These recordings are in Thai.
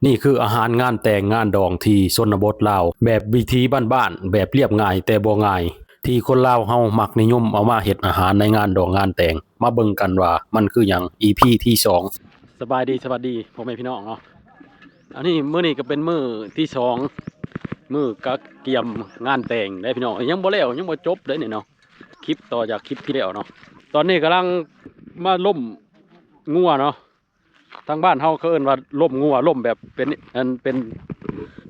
นี่คืออาหารงานแต่งงานดองที่ชนบทลาวแบบวิถีบ้านๆแบบเรียบง่ายแต่บ่ง่ายที่คนลาวเฮามักนิยมเอามาเฮ็ดอาหารในงานดองงานแต่งมาเบิ่งกันว่ามันคือหยัง EP ที่2สบายดีสวัสดีพ่อแม่พี่น้องเนาะอันนี้มื้อนี้ก็เป็นมื้อที่2มื้อกะเกียมงานแต่งได้พี่น้องยังบ่แล้วยังบ่จบเด้นี่เนาะคลิปต่อจากคลิปที่แล้วเนาะตอนนี้กำลังมาล่มงัวเนาะทางบ้านเฮาเขาเอิ้นว่าล่มงัวล่มแบบเป็น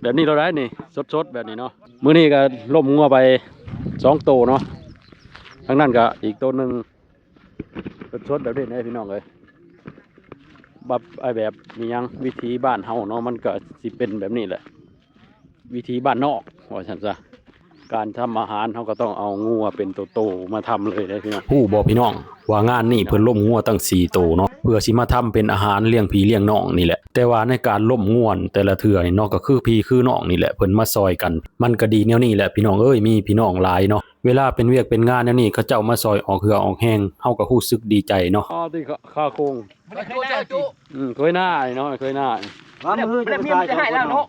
แบบนี้เราได้นี่สดๆแบบนี้เนาะมื้อนี้ก็ล่มงัวไป2ตัวเนาะทางนั้นก็อีกตัวหนึงสดๆแบบนี้นะพี่น้องเอ้ยแบบมียังวิธีบ้านเฮาเนาะมันก็สิเป็นแบบนี้แหละวิธีบ้านนอกว่าซั่นซะการทำอาหารเฮาก็ต้องเอางัวเป็นโตๆมาทำเลยนะพี่น้องฮู้บ่พี่น้องว่างานนี้เพิ่นล่มงัวตั้ง4ตัวเนาะเพื่อสิมาทำเป็นอาหารเลี้ยงพี่เลี้ยงน้องนี่แหละแต่ว่าในการล่มงัวแต่ละเทื่อนี่เนาะก็คือพี่คือน้องนี่แหละเพิ่นมาซอยกันมันก็ดีแนวนี้แหละพี่น้องเอ้ยมีพี่น้องหลายเนาะเวลาเป็นเวียกเป็นงานแนวนี้เขาเจ้ามาซอยออกเหือออกแห้งเฮาก็รู้สึกดีใจเนาะอ๋อที่ค่าโคงเคยหน้าเนาะเคยหน้าว่ามือจะให้แล้วเนาะ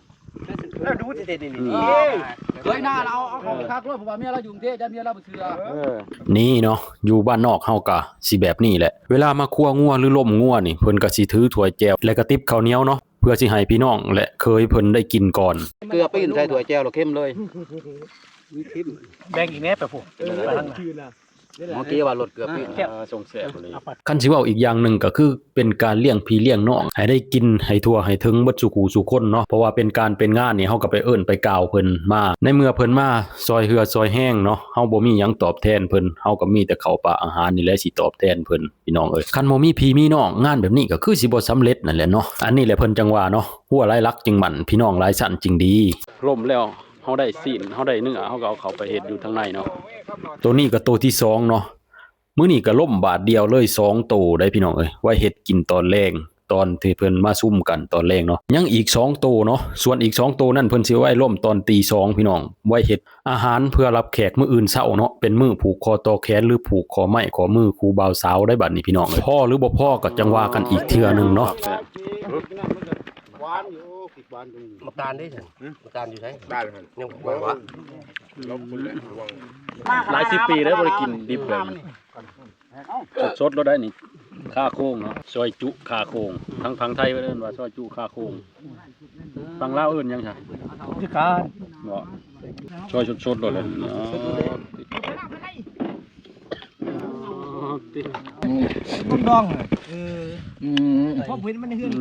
แล้วดูสินี่เคยหน้าเราเอาของคักด้วยเพราะว่าเมียเราอยู่กรุงเทพจะเมียเราบ่เชื่อนี่เนาะอยู่บ้านนอกเฮาก็สิแบบนี้แหละเวลามาคั่วงัวหรือล่มงัวนี่เพิ่นก็สิถือถ้วยแจ่วและก็ติบข้าวเหนียวเนาะเพื่อสิให้พี่น้องและเคยเพิ่นได้กินก่อนเกลือปิ้นใส่ถ้วยแจ่วเราเข้มเลยแบ่งอีกแน่ไปผมไปทางไหนเมื่อกี้ว่ารถเกลือปิ้นส่งแซ่บเลยคันสิเว้าอีกอย่างนึงก็คือเป็นการเลี้ยงพี่เลี้ยงน้องให้ได้กินให้ทั่วให้ถึงเบิดสุขุสุคนเนาะเพราะว่าเป็นการเป็นงานนี่เฮาก็ไปเอิ้นไปกล่าวเพิ่นมาในเมื่อเพิ่นมาซอยเหือซอยแห้งเนาะเฮาบ่มีหยังตอบแทนเพิ่นเฮาก็มีแต่ข้าวปลาอาหารนี่แหละสิตอบแทนเพิ่นพี่น้องเอ้ยคันบ่มีพี่มีน้องงานแบบนี้ก็คือสิบ่สำเร็จนั่นแหละเนาะอันนี้แหละเพิ่นจังว่าเนาะหัวหลายรักจึงหมั่นพี่น้องหลายชั้นจึงดีล่มแล้วเฮาได้ศีลเฮาได้เนื้อเฮาก็เอาเข้าไปเฮ็ดอยู่ทางในเนาะตัวนี้ก็ตัวที่2เนาะมื้อนี้ก็ล่มบาทเดียวเลย2โตได้พี่น้องเอ้ยไว้เฮ็ดกินตอนแลงตอนที่เพิ่นมาซุ่มกันตอนแลงเนาะยังอีก2โตเนาะส่วนอีก2โตนั่นเพิ่นสิไว้ล่มตอนตี2พี่น้องไว้เฮ็ดอาหารเพื่อรับแขกมื้ออื่นเช้าเนาะเป็นมื้อผูกคอต่อแขนหรือผูกคอไม้ขอมือครูบ่าวสาวได้บัดนี้พี่น้องเอ้ยพ่อหรือบ่พ่อก็จังว่ากันอีกเทื่อนึงเนาะหวานอยู่ผิดหวานตรงนี้มาตาลได้ซั่นมาตาลอยู่ไสได้เลยยังบ่ว่าเราพุ่นแหละหลาย10 ปีแล้วบ่ได้กินดิบแบบสดๆแล้วได้นี่ค่าโค้งเนาะซอยจุค่าโค้งทั้งฝั่งไทยเอิ้นว่าซอยจุค่าโค้งฝั่งลาวเอิ้นหยังซะที่การบ่ซอยสดๆเลยเนาะต้นดองพวกเว้นมันเฮือน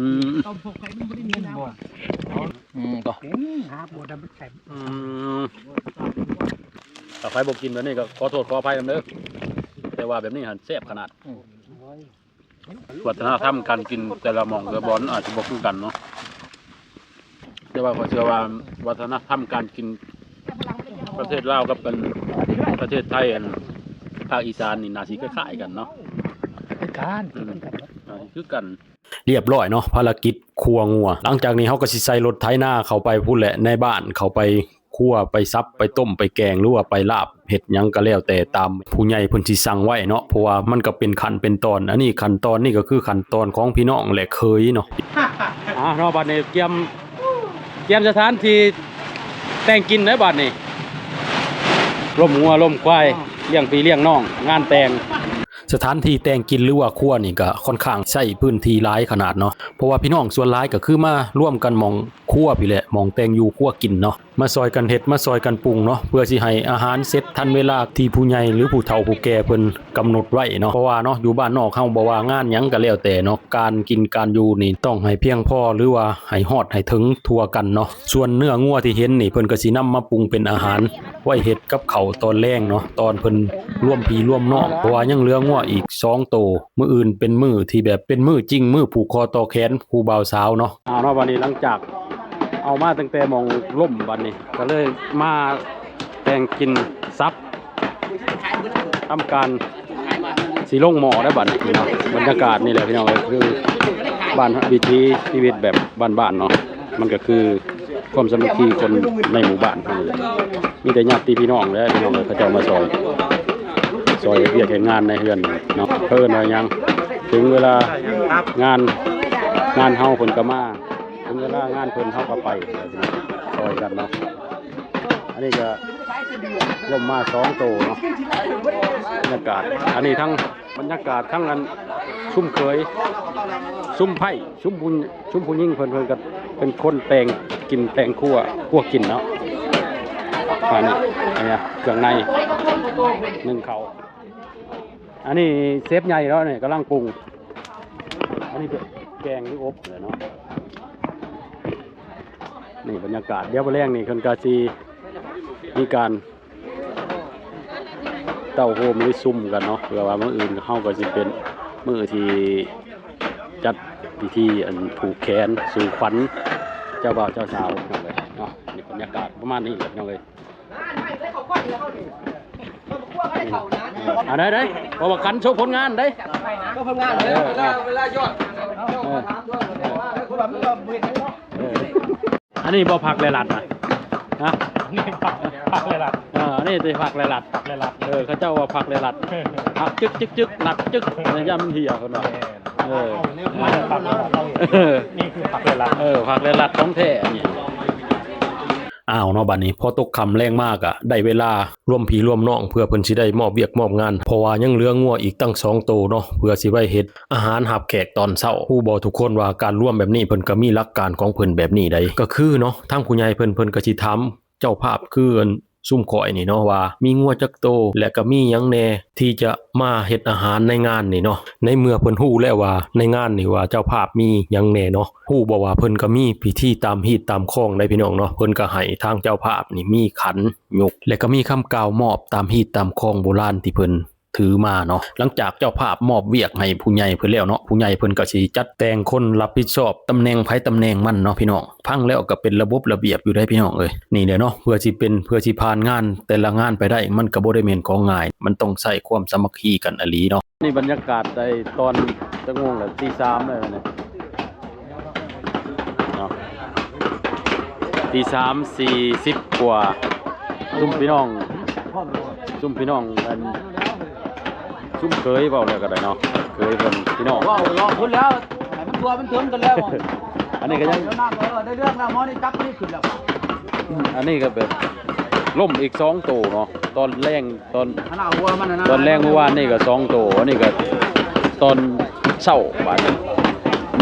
ต้มพวกไข่มันบ่ได้มีน้ำก็หาบ่ดำมันแข็งถ้าใครบ่กินแบบนี้ก็ขอโทษขออภัยนำเด้อแต่ว่าแบบนี้หั่นแซ่บขนาดวัฒนธรรมการกินแต่ละหม่องแต่ละบ่อนอาจจะบ่คือกันเนาะแต่ว่าข้อยเชื่อว่าวัฒนธรรมการกินประเทศลาวกับเป็นประเทศไทยอันภาคอีสานนี่น่าสิคล้ายๆกันเนาะคือกันเรียบร้อยเนาะภารกิจครัวงัวหลังจากนี้เฮาก็สิใส่รถไถนาเข้าไปพุ่นแหละในบ้านเข้าไปคั่วไปซับไปต้มไปแกงหรือว่าไปลาบเฮ็ดหยังก็แล้วแต่ตามผู้ใหญ่เพิ่นสิสั่งไว้เนาะเพราะว่ามันก็เป็นขั้นเป็นตอนอันนี้ขั้นตอนนี่ก็คือขั้นตอนของพี่น้องแหละเคยเนาะเนาะบัดนี้เตรียมสถานที่แต่งกินได้บัดนี้ล่มงัวล่มควายเลี้ยงพี่เลี้ยงน้องงานแต่งสถานที่แต่งกินหรือว่าครัวนี่ก็ค่อนข้างใช้พื้นที่หลายขนาดเนาะเพราะว่าพี่น้องส่วนหลายก็คือมาร่วมกันหม่องครัวพี่แหละหม่องแต่งอยู่ครัวกินเนาะมาซอยกันเฮ็ดมาซอยกันปรุงเนาะเพื่อสิให้อาหารเสร็จทันเวลาที่ผู้ใหญ่หรือผู้เฒ่าผู้แก่เพิ่นกำหนดไว้เนาะเพราะว่าเนาะอยู่บ้านนอกเฮาบ่ว่างานหยังก็แล้วแต่เนาะการกินการอยู่นี่ต้องให้เพียงพอหรือว่าให้ฮอดให้ถึงทั่วกันเนาะส่วนเนื้องัวที่เห็นนี่เพิ่นก็สินำมาปรุงเป็นอาหารไว้เฮ็ดกับข้าวตอนแลงเนาะตอนเพิ่นร่วมพี่ร่วมน้องเพราะว่ายังเหลืองัวอีก2โตมื้ออื่นเป็นมื้อที่แบบเป็นมื้อจริงมื้อผูกคอต่อแขนครูบ่าวสาวเนาะเนาะวันนี้หลังจากเอามาตั้งแต่มองล่มบัดนี้ก็เลยมาแต่งกินซับทำการสีลงหม้อได้บัดนี้เนาะบรรยากาศนี่แหละพี่น้องคือบ้านวิถีชีวิตแบบบ้านๆเนาะมันก็คือความสามัคคีคนในหมู่บ้านมีแต่ญาติพี่น้องและพี่น้องเขาเจ้ามาซอยเรียกเห็นงานในเฮือนเนาะเพิ่นว่ายังถึงเวลางานเฮาเพิ่นก็มาถึงเวลา ลางานเพิ่นเฮาก็ไปซอยกันเนาะอันนี้ก็ล่มมา2โตเนาะบรรยากาศอันนี้ทั้งบรรยากาศทั้งอันชุ่มเคยชุ่มไผ่ชุ่มผู้ยิ่งเพิ่นก็เป็นคนแต่งกินแต่งคั่วกินเนาะอันนี้เครื่องในนึ่งเขาอันนี้เซฟใหญ่แล้วเนี่ยกำลังปรุงอันนี้เป็นแกงหรืออบเลยเนาะนี่บรรยากาศเดี๋ยวไปแรงนี่คนกาซีมีการเต้าโฮมหรือซุ่มกันเนาะเพื่อว่ามื้ออื่นเฮาก็สิเป็นมื้อที่จัดพิธีอันผูกแขนสู่ขวัญเจ้าบ่าวเจ้าสาวนั่นเลยเนาะนี่บรรยากาศประมาณนี้แหละน้องเอ้ยได้พอมาคันโชว์ผลงานได้ ก็ทำงานเลยเวลายอดอันนี้บ่ผักเลยหลัดนะนี่ผักเลยหลัดนี่สิผักเลยหลัดเขาเจ้าว่าผักเลยหลัดผักจึกหลัดจึกย่ำเหี่ยคนว่านี่คือผักเลยหลัดผักเลยหลัดของแท้นี่อ้าวเนาะบัดนี้พอตกค่ำแรงมากอ่ะได้เวลาร่วมพี่ร่วมน้องเพื่อเพิ่นสิได้มอบเวียกมอบงานเพราะว่ายังเหลืองัวอีกตั้ง2โตเนาะเพื่อสิไว้เฮ็ดอาหารหับแขกตอนเช้าผู้บ่ทุกคนว่าการร่วมแบบนี้เพิ่นก็มีหลักการของเพิ่นแบบนี้ได้ก็คือเนาะทางผู้ใหญ่เพิ่นก็สิถามเจ้าภาพคือซุ่มข่อยนี่เนาะว่ามีงัวจักโตและก็มีหยังแน่ที่จะมาเฮ็ดอาหารในงานนี่เนาะในเมื่อเพิ่นฮู้แล้วว่าในงานนี่ว่าเจ้าภาพมีหยังแน่เนาะฮู้บ่ว่าเพิ่นก็มีพิธีตามฮีตตามข้องได้พี่น้องเนาะเพิ่นก็ให้ทางเจ้าภาพนี่มีขันยกและก็มีคำกล่าวมอบตามฮีตตามข้องโบราณที่เพิ่นถือมาเนาะหลังจากเจ้าภาพมอบเวียกให้ผู้ใหญ่เพิ่นแล้วเนาะผู้ใหญ่เพิ่นก็สิจัดแต่งคนรับผิดชอบตำแหน่งไผตำแหน่งมันเนาะพี่น้องพังแล้วก็เป็นระบบระเบียบอยู่ได้พี่น้องเอ้ยนี่แหละเนาะเพื่อสิผ่านงานแต่ละงานไปได้มันก็บ่ได้แม่นของง่ายมันต้องใช้ความสามัคคีกันอหลีเนาะนี่บรรยากาศในตอนจะงงแล้ว 3:00 เลยเนี่ยเนาะ 3:40 กว่าซุ่มพี่น้องกันซุ่มเคยเปล่าเลยก็ได้เนาะเคยเพิ่นพี่น้องว้าวรอพุ่นแล้วมันตัวมันเถิมกันแล้วอันนี้ก็ยังได้เรื่องแล้วหมอนี่จับนี่ขึ้นแล้วอันนี้ก็แบบล่มอีก2โตเนาะตอนแรงตอนแรงเมื่อวานนี่ก็2โตอันนี้ก็ตอนเช้าบัดนี้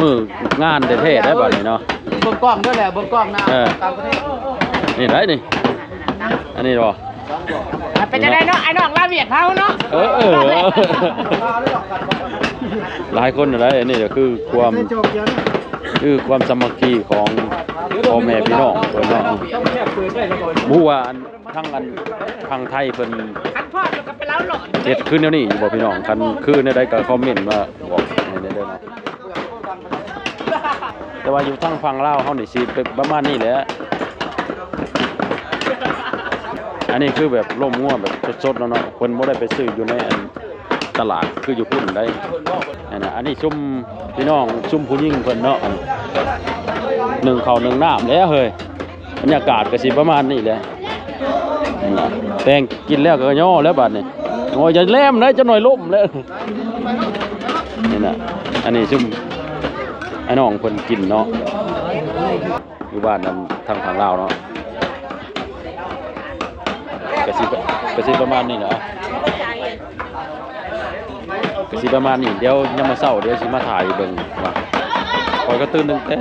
มื้องานแท้ๆได้บัดนี้เนาะเบิ่งกล้องด้วยแหละเบิ่งกล้องนะตามประเทศนี่ได้นี่อันนี้บ่เป็นจะได้เนาะไอ้น้องลาเวียดเฮาเนาะหลายคนอะไรนี่ก็คือความสามัคคีของพ่อแม่พี่น้องเพิ่นเนาะผู้ว่าทางไทยเพิ่นเฮ็ดขึ้นแนวนี้อยู่บ่พี่น้องคันคือในใดก็คอมเมนต์มาบอกให้ได้เด้อเนาะแต่ว่าอยู่ทางฝั่งลาวเฮานี่สิเป็นประมาณนี้แหละอันนี้คือแบบล่มง่วแบบสดๆแล้วเนาะเพิ่นบ่ได้ไปซื้ออยู่ในตลาดคืออยู่พุ่นได้นั่นน่ะอันนี้ซุ่มพี่น้องซุ่มผู้หญิงเพิ่นเนาะนึ่งข้าวนึ่งน้ำแล้วเฮ้ยบรรยากาศก็สิประมาณนี้แหละแต่งกินแล้วก็ย่อแล้วบัดนี้โอ้ยอย่าแลมนะจะหน่อยล่มแล้วนี่น่ะอันนี้ซุ่มไอ้น้องเพิ่นกินเนาะอยู่บ้านนั้นทางฝั่งลาวเนาะกระซิบประมาณนี้นะกระซิบประมาณนี้เดี๋ยวยามมื้อเช้าเดี๋ยวสิมาถ่ายเบิ่งว่าข่อยก็ตื่นตั้งแต่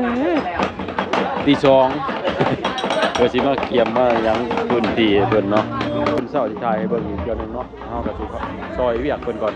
ตี 2เพื่อสิมาเกี่ยมมาหยังพื้นที่เพิ่นเนาะมื้อเช้าสิถ่ายเบิ่งอีกเทื่อนึงเนาะเฮาก็สิซอยเวียกเพิ่นก่อน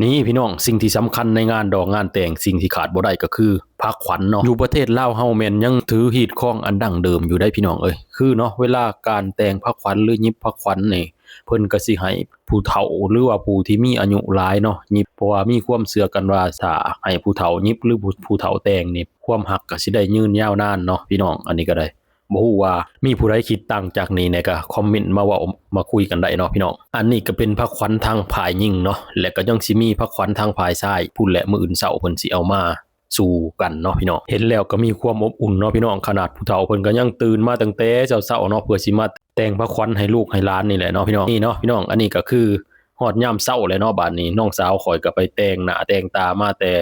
นี่พี่น้องสิ่งที่สำคัญในงานดอกงานแต่งสิ่งที่ขาดบ่ได้ก็คือผ้าขวัญเนาะอยู่ประเทศลาวเฮาแม่นยังถือฮีตของอันดั้งเดิมอยู่ได้พี่น้องเอ้ยคือเนาะเวลาการแต่งผ้าขวัญหรือยิบผ้าขวัญนี่เพิ่นก็สิให้ผู้เฒ่าหรือว่าผู้ที่มีอายุหลายเนาะยิบเพราะว่ามีความเชื่อกันว่าถ้าให้ผู้เฒ่ายิบหรือผู้เฒ่าแต่งนี่ความรักก็สิได้ยืนยาวนานเนาะพี่น้องอันนี้ก็ได้บ่ฮู้ว่ามีผู้ใดคิดต่างจากนี้เนี่ยก็คอมเมนต์มาเว้ามาคุยกันได้เนาะพี่น้องอันนี้ก็เป็นผ้าขวัญทางฝ่ายหญิงเนาะและก็ยังสิมีผ้าขวัญทางฝ่ายชายพูดและมื้ออื่นเช้าเพิ่นสิเอามาสู่กันเนาะพี่น้องเห็นแล้วก็มีความอบอุ่นเนาะพี่น้องขนาดผู้เฒ่าเพิ่นก็ยังตื่นมาตั้งแต่เช้าๆเนาะเพื่อสิมาแต่งผ้าขวัญให้ลูกให้หลานนี่แหละเนาะพี่น้องนี่เนาะพี่น้องอันนี้ก็คือฮอดยามเช้าเลยเนาะบัดนี้น้องสาวข่อยก็ไปแต่งหน้าแต่งตามาแต่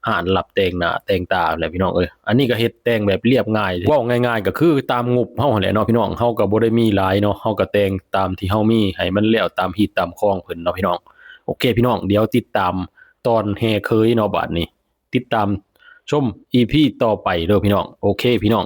ห่านรับแต่งหน้าแต่งตาแหละพี่น้องเอ้ยอันนี้ก็เฮ็ดแต่งแบบเรียบง่ายเว้าง่ายๆก็คือตามงบเฮาแหละเนาะพี่น้องเฮาก็บ่ได้มีหลายเนาะเฮาก็แต่งตามที่เฮามีให้มันแล้วตามฮีตตามคองเพิ่นเนาะพี่น้องโอเคพี่น้องเดี๋ยวติดตามตอนแห่เคยเนาะบัดนี้ติดตามชม EP ต่อไปเด้อพี่น้องโอเคพี่น้อง